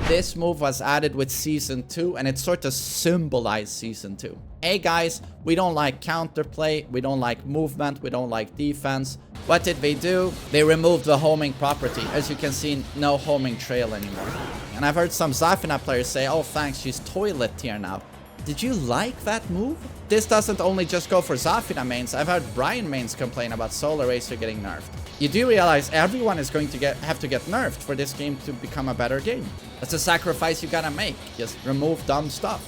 this move was added with Season 2, and it sort of symbolized Season 2. Hey guys, we don't like counterplay, we don't like movement, we don't like defense. What did they do? They removed the homing property. As you can see, no homing trail anymore. And I've heard some Zafina players say, oh thanks, she's toilet tier now. Did you like that move? This doesn't only just go for Zafina mains. I've heard Brian mains complain about Solar Racer getting nerfed. You do realize everyone is going to have to get nerfed for this game to become a better game. That's a sacrifice you gotta make. Just remove dumb stuff.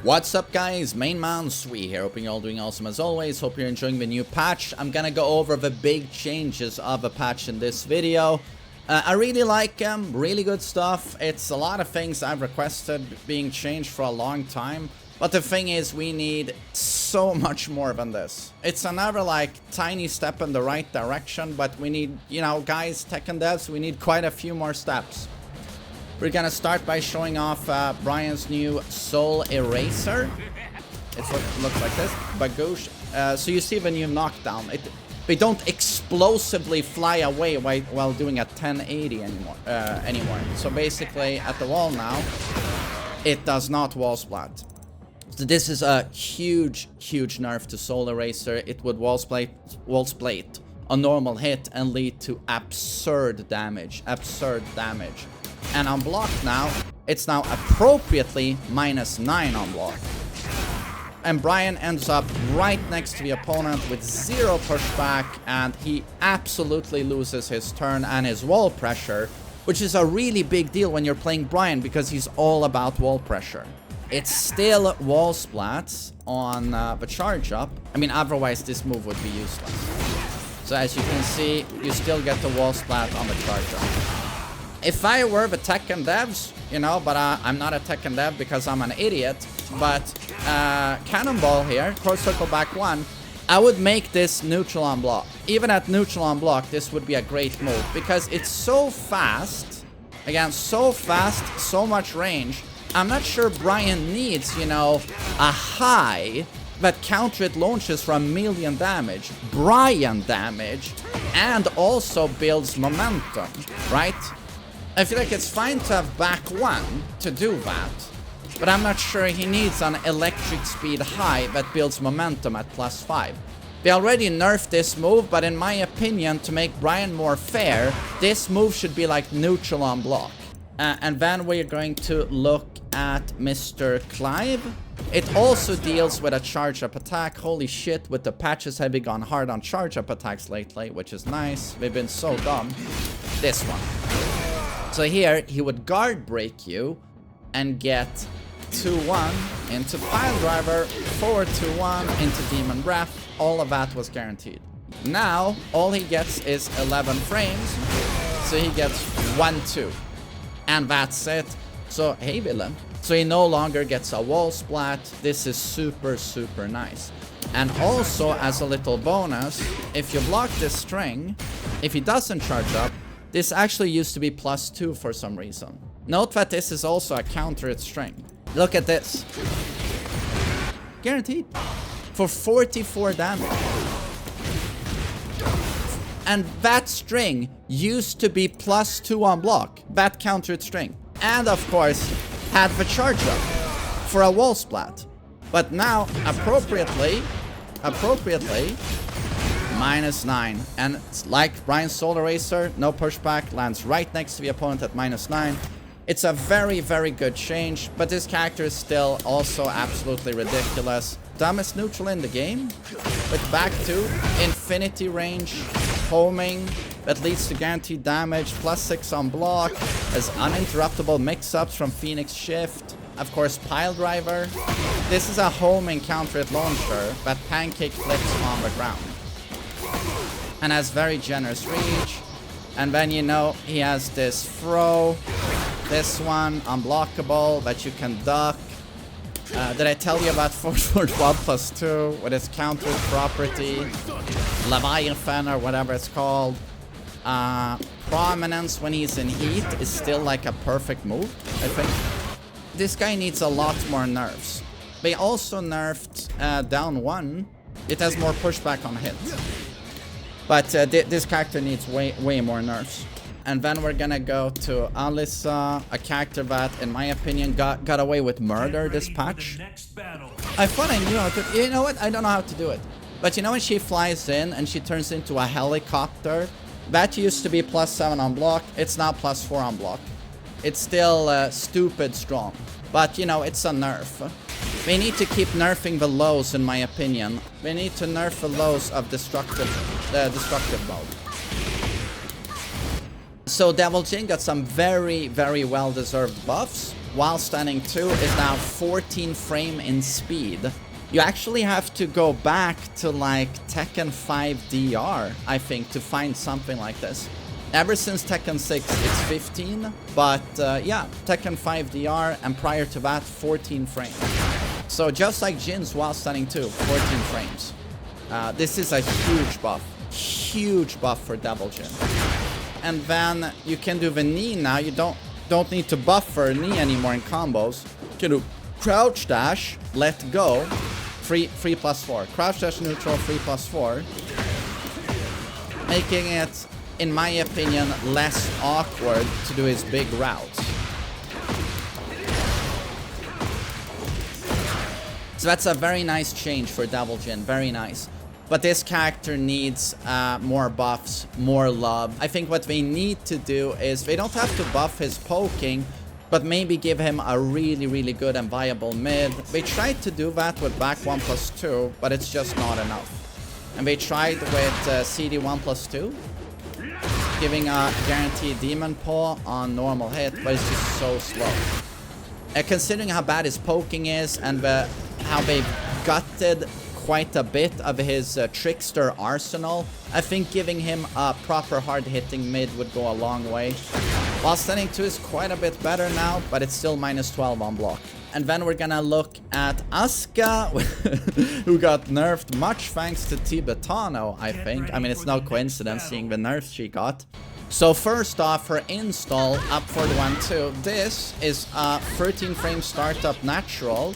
What's up guys, TheMainManSWE here, hoping you're all doing awesome as always, hope you're enjoying the new patch. I'm gonna go over the big changes of the patch in this video. I really like them, really good stuff. It's a lot of things I've requested being changed for a long time. But the thing is, we need so much more than this. It's another like tiny step in the right direction, but we need, you know, guys, Tekken devs, we need quite a few more steps. We're gonna start by showing off Brian's new Soul Eraser. It's what it looks like this, Bagoosh. So you see the new knockdown. They don't explosively fly away while doing a 1080 anymore. So basically, at the wall now, it does not wall splat. So this is a huge, huge nerf to Soul Eraser. It would wall split a normal hit and lead to absurd damage. And on block now, it's now appropriately -9 on block. And Brian ends up right next to the opponent with 0 pushback, and he absolutely loses his turn and his wall pressure, which is a really big deal when you're playing Brian because he's all about wall pressure. It's still wall splats on the charge up. I mean, otherwise this move would be useless. So as you can see, you still get the wall splat on the charge up. If I were the Tekken devs, you know, but I'm not a Tekken dev because I'm an idiot, but Cannonball here, cross circle back 1, I would make this neutral on block. Even at neutral on block, this would be a great move because it's so fast. Again, so fast, so much range. I'm not sure Brian needs, you know, a high that counter it launches for 1,000,000 damage, Brian damage, and also builds momentum, right? I feel like it's fine to have back 1 to do that, but I'm not sure he needs an electric speed high that builds momentum at +5. They already nerfed this move, but in my opinion, to make Brian more fair, this move should be like neutral on block. And then we're going to look at Mr. Clive. It also deals with a charge-up attack. Holy shit, with the patches have been gone hard on charge-up attacks lately, which is nice. They've been so dumb. This one. So here, he would guard break you and get 2-1 into Pile Driver, forward 2-1 into Demon Breath. All of that was guaranteed. Now, all he gets is 11 frames, so he gets 1-2. And that's it. So, hey villain. So he no longer gets a wall splat. This is super, super nice. And also, as a little bonus, if you block this string, if he doesn't charge up, this actually used to be +2 for some reason. Note that this is also a countered string. Look at this. Guaranteed. For 44 damage. And that string used to be +2 on block. That countered string. And of course, had the charge up for a wall splat. But now, appropriately, -9, and it's like Brian's Soul Eraser, no pushback, lands right next to the opponent at -9. It's a very, very good change, but this character is still also absolutely ridiculous. Dumbest neutral in the game, with back 2, infinity range, homing, that leads to guaranteed damage, +6 on block, has uninterruptible mix-ups from Phoenix Shift, of course Pile Driver. This is a homing counter-hit launcher that pancake flips on the ground. And has very generous reach. And then, you know, he has this throw. This one, unblockable, that you can duck. Did I tell you about forward 1+2 with its counter property? Leviathan or whatever it's called. Prominence when he's in heat is still like a perfect move, I think. This guy needs a lot more nerfs. They also nerfed down 1. It has more pushback on hit. But this character needs way more nerfs. And then we're gonna go to Alyssa, a character that, in my opinion, got away with murder this patch. I thought I knew how to... You know what? I don't know how to do it. But you know when she flies in and she turns into a helicopter? That used to be +7 on block. It's now +4 on block. It's still stupid strong. But, you know, it's a nerf. We need to keep nerfing the lows, in my opinion. We need to nerf the lows of destructive mode. So Devil Jin got some very, very well-deserved buffs. While standing 2 is now 14 frame in speed. You actually have to go back to like Tekken 5 DR, I think, to find something like this. Ever since Tekken 6, it's 15, but yeah, Tekken 5 DR, and prior to that, 14 frames. So just like Jin's while standing 2, 14 frames. This is a huge buff for Devil Jin. And then you can do the knee now. You don't need to buff for knee anymore in combos. You can do crouch dash, let go, 3+4. Crouch dash neutral, 3+4. Making it, in my opinion, less awkward to do his big routes. So that's a very nice change for Devil Jin, very nice. But this character needs more buffs, more love. I think what they need to do is, they don't have to buff his poking, but maybe give him a really, really good and viable mid. They tried to do that with back 1+2, but it's just not enough. And they tried with CD 1+2, giving a guaranteed demon paw on normal hit, but it's just so slow. Considering how bad his poking is, and how they've gutted quite a bit of his trickster arsenal, I think giving him a proper hard-hitting mid would go a long way. While standing 2 is quite a bit better now, but it's still -12 on block. And then we're gonna look at Asuka, who got nerfed, much thanks to Tibetano, I think. I mean, it's no coincidence seeing the nerfs she got. So first off, her install up for the 1-2. This is a 13 frame startup natural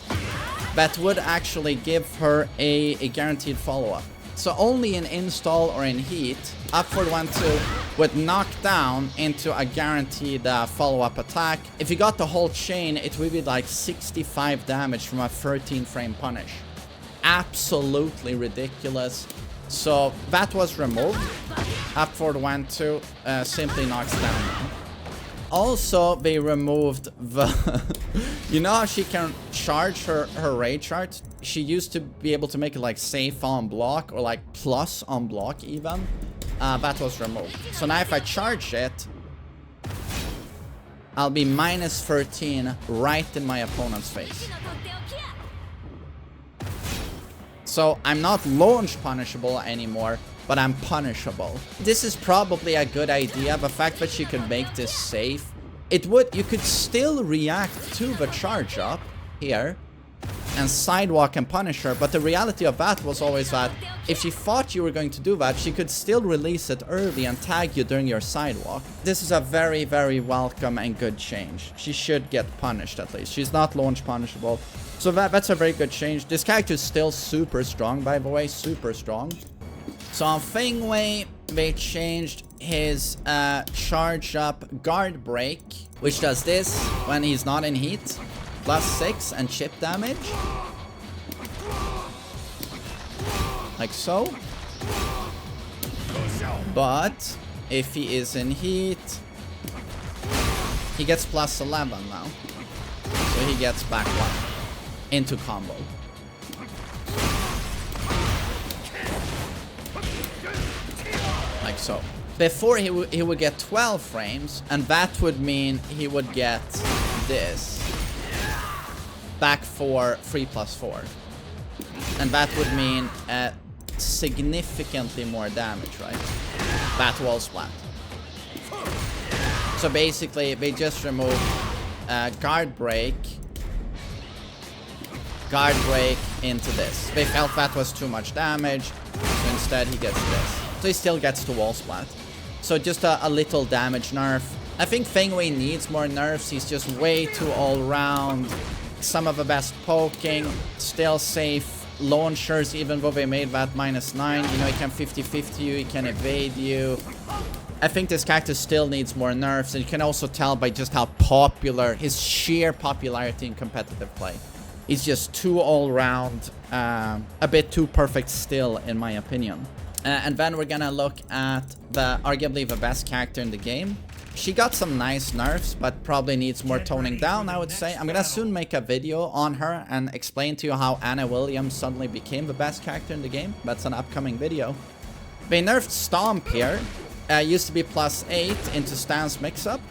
that would actually give her a guaranteed follow-up. So only in install or in heat, up for 1-2 would knock down into a guaranteed follow-up attack. If you got the whole chain, it would be like 65 damage from a 13 frame punish. Absolutely ridiculous. So that was removed. Up for 1-2 simply knocks down now. Also, they removed the... You know how she can charge her rage art? She used to be able to make it like safe on block, or like plus on block even. That was removed. So now if I charge it, I'll be -13 right in my opponent's face. So I'm not launch punishable anymore, but I'm punishable. This is probably a good idea. The fact that you can make this safe, you could still react to the charge up here and sidewalk and punish her, but the reality of that was always that if she thought you were going to do that, she could still release it early and tag you during your sidewalk. This is a very, very welcome and good change. She should get punished at least. She's not launch punishable. So that's a very good change. This character is still super strong, by the way, super strong. So on TheMainManSWE, they changed his charge up guard break, which does this when he's not in heat. +6 and chip damage. Like so. But if he is in heat, he gets +11 now. So he gets back 1 into combo. Like so. Before he would get 12 frames, and that would mean he would get this. Back for 3+4. And that would mean significantly more damage, right? That wall splat. So basically, they just removed guard break into this. They felt that was too much damage, so instead he gets this. So he still gets the wall splat. So just a little damage nerf. I think TheMainManSWE needs more nerfs. He's just way too all-round. some of the best poking, still safe launchers, even though they made that -9. You know, he can 50-50 you, he can evade you. I think this character still needs more nerfs, and you can also tell by just how popular, his sheer popularity in competitive play. He's just too all-round, a bit too perfect still, in my opinion. And then we're gonna look at arguably the best character in the game. She got some nice nerfs, but probably needs more toning down, I would say. I'm gonna soon make a video on her and explain to you how Anna Williams suddenly became the best character in the game. That's an upcoming video. They nerfed Stomp here. Used to be +8 into stance mix-up,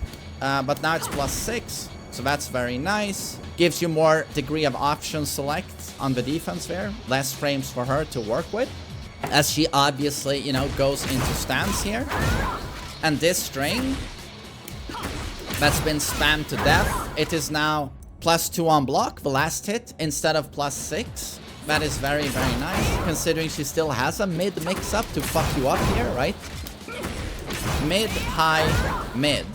but now it's +6, so that's very nice. Gives you more degree of option select on the defense there. Less frames for her to work with, as she obviously, you know, goes into stance here. And this string that's been spammed to death, it is now +2 on block, the last hit, instead of +6. That is very, very nice, considering she still has a mid mix-up to fuck you up here, right? Mid, high, mid.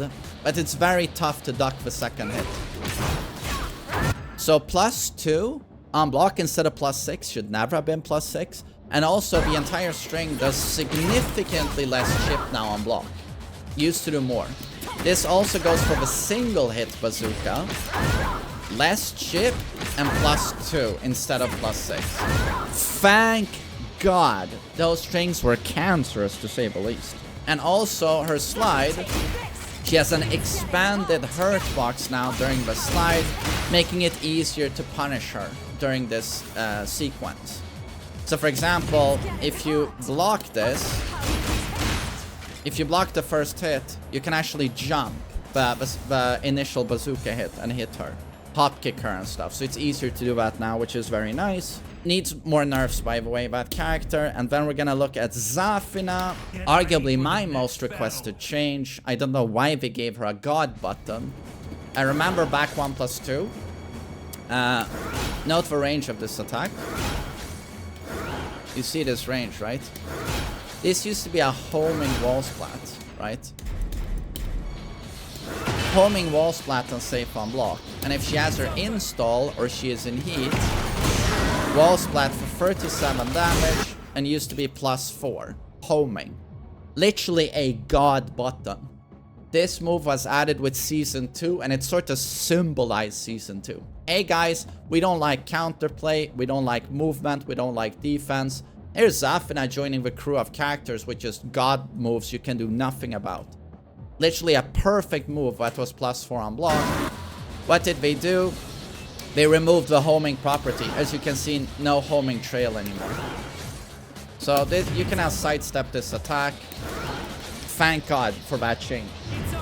But it's very tough to duck the second hit. So +2 on block instead of +6 should never have been +6. And also the entire string does significantly less chip now on block. Used to do more. This also goes for the single hit bazooka. Less chip and +2 instead of +6. Thank God. Those strings were cancerous, to say the least. And also her slide, she has an expanded hurt box now during the slide, making it easier to punish her during this sequence. So for example, if you block this, if you block the first hit, you can actually jump the initial bazooka hit and hit her. Hop kick her and stuff. So it's easier to do that now, which is very nice. Needs more nerfs, by the way, that character. And then we're gonna look at Zafina, arguably my most requested change. I don't know why they gave her a god button. I remember back 1+2. Note the range of this attack. You see this range, right? This used to be a homing wall splat, right? Homing wall splat and safe on block. And if she has her install or she is in heat, wall splat for 37 damage and used to be +4. Homing. Literally a god button. This move was added with Season 2 and it sort of symbolized Season 2. Hey guys, we don't like counterplay, we don't like movement, we don't like defense. Here's Zafina joining the crew of characters with just god moves you can do nothing about. Literally a perfect move that was +4 on block. What did they do? They removed the homing property. As you can see, no homing trail anymore. So you can now sidestep this attack. Thank God for that change.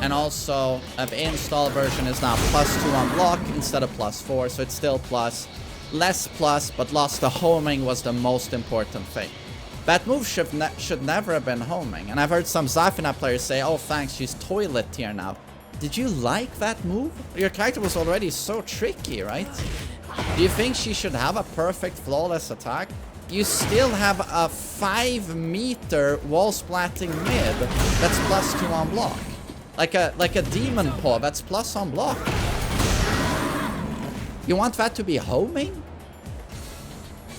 And also, the install version is now +2 on block instead of +4, so it's still plus. Less plus, but lost the homing was the most important thing. That move should never have been homing. And I've heard some Zafina players say, oh thanks, she's toilet tier now. Did you like that move? Your character was already so tricky, right? Do you think she should have a perfect flawless attack? You still have a 5-meter wall splatting mid that's +2 on block. Like a demon paw that's plus on block. You want that to be homing?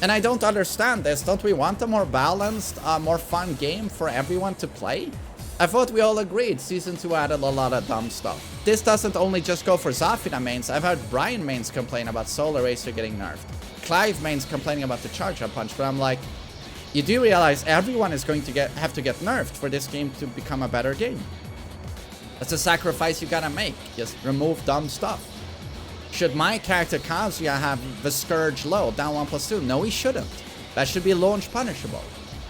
And I don't understand this. Don't we want a more balanced, more fun game for everyone to play? I thought we all agreed Season 2 added a lot of dumb stuff. This doesn't only just go for Zafina mains. I've heard Brian mains complain about Solar Racer getting nerfed. Clive mains complaining about the Charge Up Punch, but I'm like, you do realize everyone is going to have to get nerfed for this game to become a better game. That's a sacrifice you gotta make. Just remove dumb stuff. Should my character Kazuya have the Scourge low, down 1+2? No, he shouldn't. That should be launch punishable.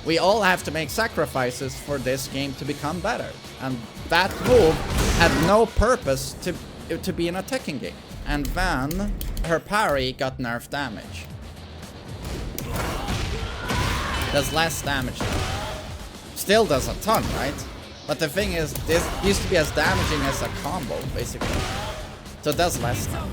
We all have to make sacrifices for this game to become better. And that move had no purpose to be in a Tekken game. And then her parry got nerf damage. Does less damage though. Still does a ton, right? But the thing is, this used to be as damaging as a combo, basically. So it does less now.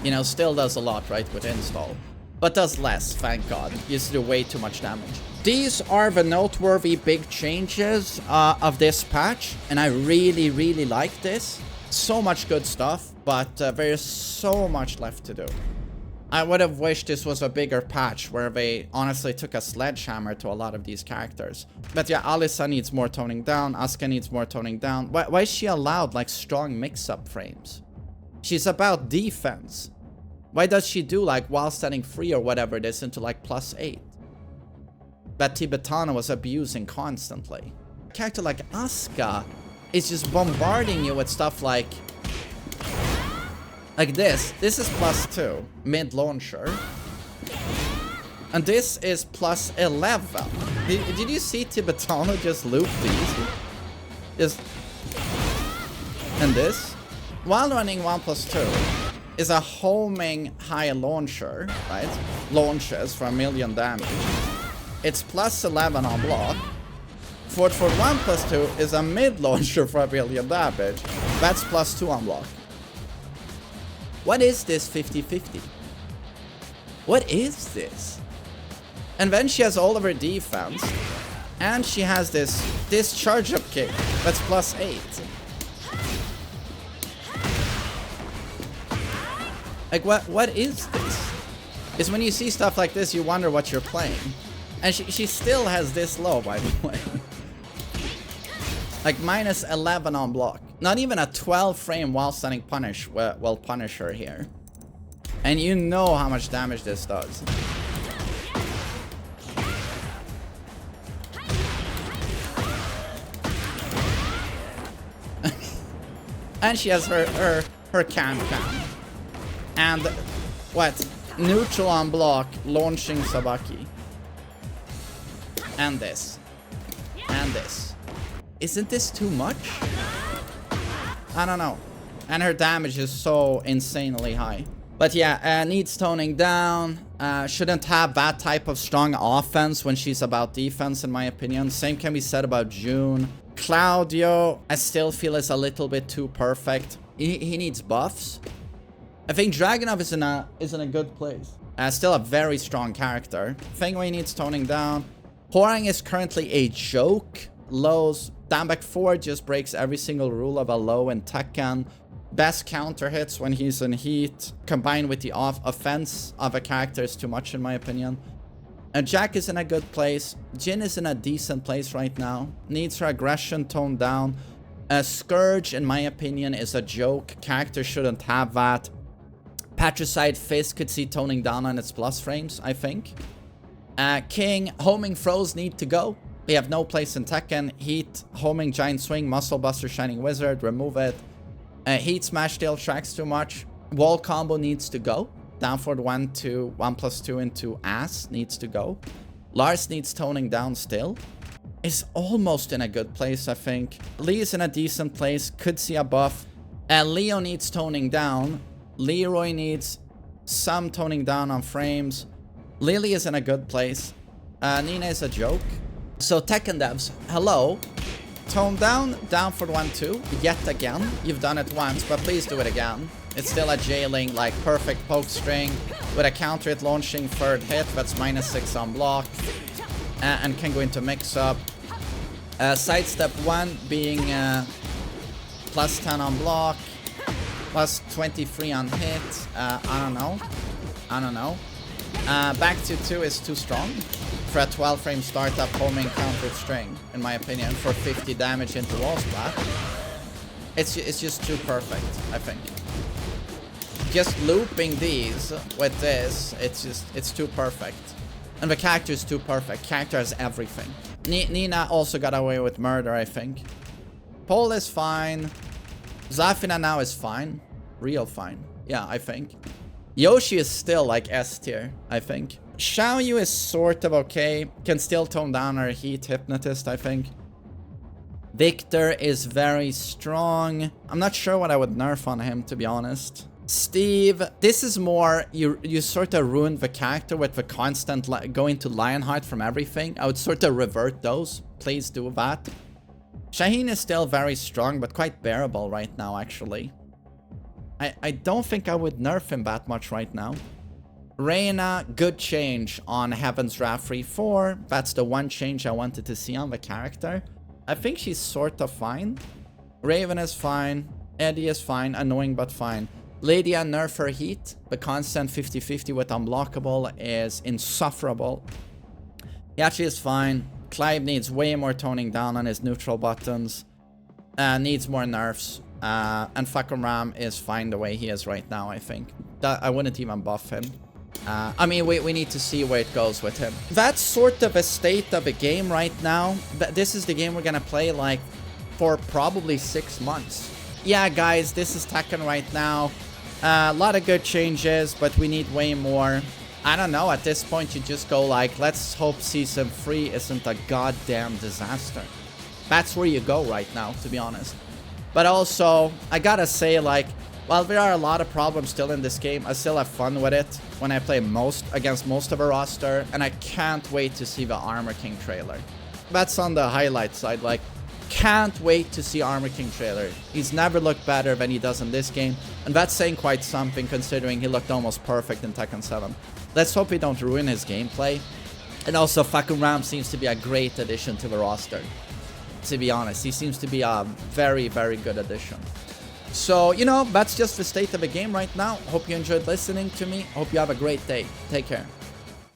You know, still does a lot, right, with install. But does less, thank God. Used to do way too much damage. These are the noteworthy big changes of this patch, and I really, really like this. So much good stuff, but there's so much left to do. I would have wished this was a bigger patch where they honestly took a sledgehammer to a lot of these characters. But yeah, Alyssa needs more toning down. Asuka needs more toning down. Why is she allowed like strong mix-up frames? She's about defense. Why does she do like while standing free or whatever it is into like +8? That Tibetana was abusing constantly. A character like Asuka is just bombarding you with stuff like this. This is +2 mid launcher, and this is +11. Did you see Tibetano just loop these? Just and this while running 1+2 is a homing high launcher, right? Launches for 1,000,000 damage. It's +11 on block. Forward 1+2 is a mid launcher for 1,000,000 damage. That's +2 on block. What is this 50-50? What is this? And then she has all of her defense. And she has this charge up kick. That's +8. Like what is this? Is when you see stuff like this you wonder what you're playing. And she still has this low, by the way. Like -11 on block. Not even a 12 frame while standing punish will punish her here. And you know how much damage this does. And she has her cam. And what? Neutral on block, launching Sabaki. And this. And this. Isn't this too much? I don't know. And her damage is so insanely high. But yeah, needs toning down. Shouldn't have that type of strong offense when she's about defense, in my opinion. Same can be said about June. Claudio, I still feel is a little bit too perfect. He needs buffs. I think Dragunov is in a good place. Still a very strong character. Fengwei needs toning down. Hwoarang is currently a joke. Lows. Downback 4 just breaks every single rule of a low in Tekken. Best counter hits when he's in heat. Combined with the offense of a character is too much in my opinion. Jack is in a good place. Jin is in a decent place right now. Needs her aggression toned down. Scourge, in my opinion, is a joke. Character shouldn't have that. Patricide Fist could see toning down on its plus frames, I think. King, homing throws need to go. We have no place in Tekken. Heat, homing Giant Swing, Muscle Buster, Shining Wizard, remove it. Heat Smash still tracks too much. Wall combo needs to go. Down forward 1+2 into ass needs to go. Lars needs toning down still. Is almost in a good place, I think. Lee is in a decent place. Could see a buff. Leo needs toning down. Leroy needs some toning down on frames. Lily is in a good place. Nina is a joke. So Tekken devs, hello. Tone down, down for 1-2, yet again. You've done it once, but please do it again. It's still a jailing, like perfect poke string with a counter hit launching third hit. That's -6 on block and can go into mix up. Sidestep 1 being +10 on block, +23 on hit. I don't know. Back to 2 is too strong for a 12 frame startup homing counter string, in my opinion, for 50 damage into wall splat. It's just too perfect, I think. Just looping these with this, it's too perfect. And the character is too perfect. Character has everything. Nina also got away with murder, I think. Paul is fine. Zafina now is fine. Real fine. Yeah, I think. Yoshi is still like S tier, I think. Xiaoyu is sort of okay. Can still tone down her heat hypnotist, I think. Victor is very strong. I'm not sure what I would nerf on him, to be honest. Steve, this is more, you sort of ruined the character with the constant going to Lionheart from everything. I would sort of revert those. Please do that. Shaheen is still very strong, but quite bearable right now, actually. I don't think I would nerf him that much right now. Reyna, good change on Heaven's Wrath 3-4. That's the one change I wanted to see on the character. I think she's sort of fine. Raven is fine. Eddie is fine. Annoying but fine. Lydia, nerf her heat. The constant 50-50 with unblockable is insufferable. Yachi is fine. Clive needs way more toning down on his neutral buttons. Needs more nerfs. And fucking Ram is fine the way he is right now, I think. I wouldn't even buff him. I mean, we need to see where it goes with him. That's sort of a state of a game right now. This is the game we're gonna play, like, for probably 6 months. Yeah, guys, this is Tekken right now. A lot of good changes, but we need way more. I don't know, at this point you just go like, let's hope Season 3 isn't a goddamn disaster. That's where you go right now, to be honest. But also, I gotta say, like, while there are a lot of problems still in this game, I still have fun with it when I play against most of a roster, and I can't wait to see the Armor King trailer. That's on the highlight side, like, can't wait to see Armor King trailer. He's never looked better than he does in this game, and that's saying quite something considering he looked almost perfect in Tekken 7. Let's hope we don't ruin his gameplay. And also, fucking Ram seems to be a great addition to the roster. To be honest, he seems to be a very, very good addition. So, you know, that's just the state of the game right now. Hope you enjoyed listening to me. Hope you have a great day. Take care.